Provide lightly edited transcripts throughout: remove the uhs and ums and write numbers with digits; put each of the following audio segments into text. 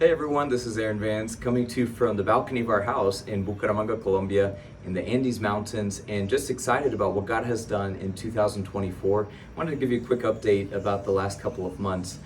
Hey everyone, this is Aaron Vance coming to you from the balcony of our house in Bucaramanga, Colombia, in the Andes Mountains, and just excited about what God has done in 2024. I wanted to give you a quick update about the last couple of months.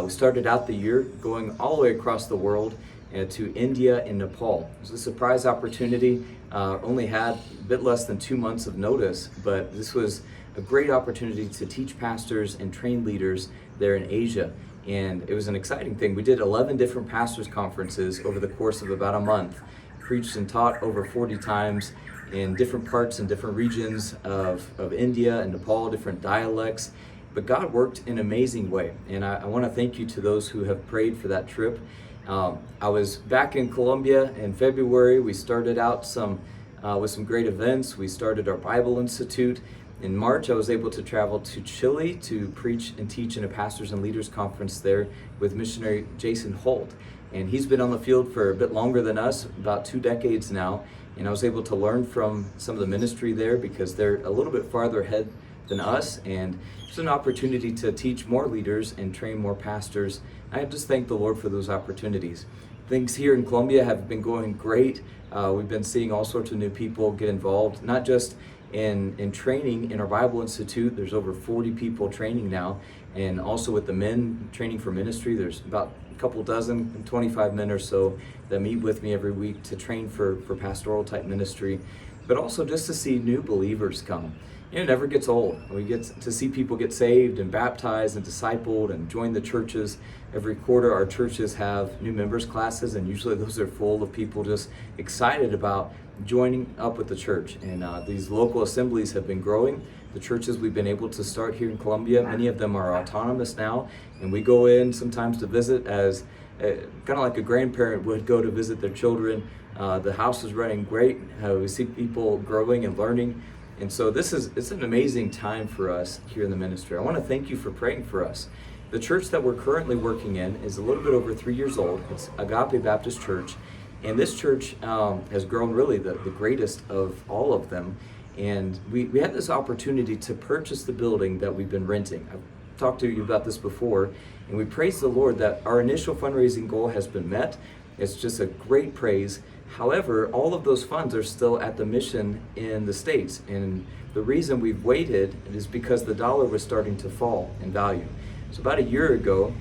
We started out the year going all the way across the world to India and Nepal. It was a surprise opportunity. Only had a bit less than 2 months of notice, but this was a great opportunity to teach pastors and train leaders there in Asia. And it was an exciting thing. We did 11 different pastors' conferences over the course of about a month, preached and taught over 40 times in different parts and different regions of India and Nepal, different dialects. But God worked in an amazing way. And I want to thank you to those who have prayed for that trip. I was back in Colombia in February. We started out with some great events. We started our Bible Institute. In March, I was able to travel to Chile to preach and teach in a pastors and leaders conference there with missionary Jason Holt. And he's been on the field for a bit longer than us, about 2 decades now. And I was able to learn from some of the ministry there because they're a little bit farther ahead than us. And it's an opportunity to teach more leaders and train more pastors. I just thank the Lord for those opportunities. Things here in Colombia have been going great. We've been seeing all sorts of new people get involved, not just in training in our Bible Institute. There's over 40 people training now, and also with the men training for ministry, there's about a couple dozen, 25 men or so that meet with me every week to train for pastoral type ministry, but also just to see new believers come. It never gets old. We get to see people get saved and baptized and discipled and join the churches. Every quarter our churches have new members classes, and usually those are full of people just excited about joining up with the church. And these local assemblies have been growing. The churches we've been able to start here in Colombia, many of them are autonomous now, and we go in sometimes to visit as kind of like a grandparent would go to visit their children. The house is running great. We see people growing and learning. And so it's an amazing time for us here in the ministry. I want to thank you for praying for us. The church that we're currently working in is a little bit over 3 years old. It's Agape Baptist Church. And this church has grown really the greatest of all of them. And we had this opportunity to purchase the building that we've been renting. I've talked to you about this before, and we praise the Lord that our initial fundraising goal has been met. It's just a great praise. However, all of those funds are still at the mission in the States. And the reason we've waited is because the dollar was starting to fall in value. So about a year ago,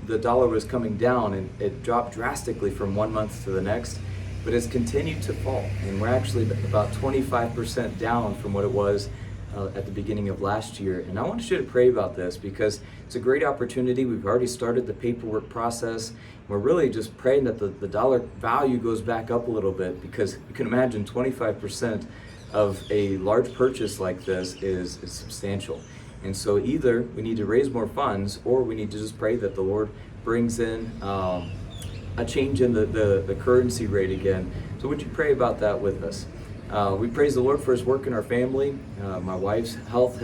the dollar was coming down, and it dropped drastically from 1 month to the next, but it's continued to fall. And we're actually about 25% down from what it was at the beginning of last year. And I want you to pray about this because it's a great opportunity. We've already started the paperwork process. We're really just praying that the dollar value goes back up a little bit, because you can imagine 25% of a large purchase like this is substantial. And so either we need to raise more funds, or we need to just pray that the Lord brings in a change in the currency rate again. So would you pray about that with us? We praise the Lord for His work in our family. My wife's health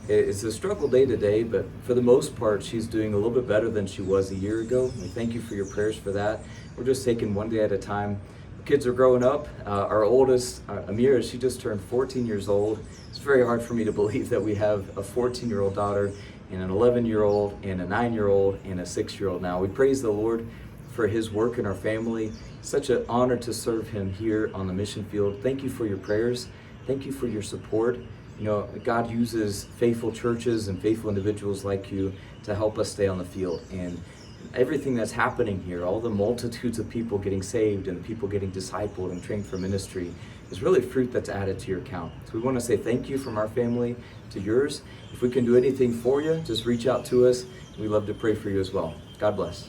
it's a struggle day to day, but for the most part, she's doing a little bit better than she was a year ago. We thank you for your prayers for that. We're just taking one day at a time. Kids are growing up. Our oldest, Amira, she just turned 14 years old. It's very hard for me to believe that we have a 14-year-old daughter and an 11-year-old and a 9-year-old and a 6-year-old now. We praise the Lord for His work in our family. Such an honor to serve Him here on the mission field. Thank you for your prayers. Thank you for your support. You know, God uses faithful churches and faithful individuals like you to help us stay on the field. And everything that's happening here, all the multitudes of people getting saved and people getting discipled and trained for ministry, is really fruit that's added to your account. So we want to say thank you from our family to yours. If we can do anything for you, just reach out to us. We love to pray for you as well. God bless.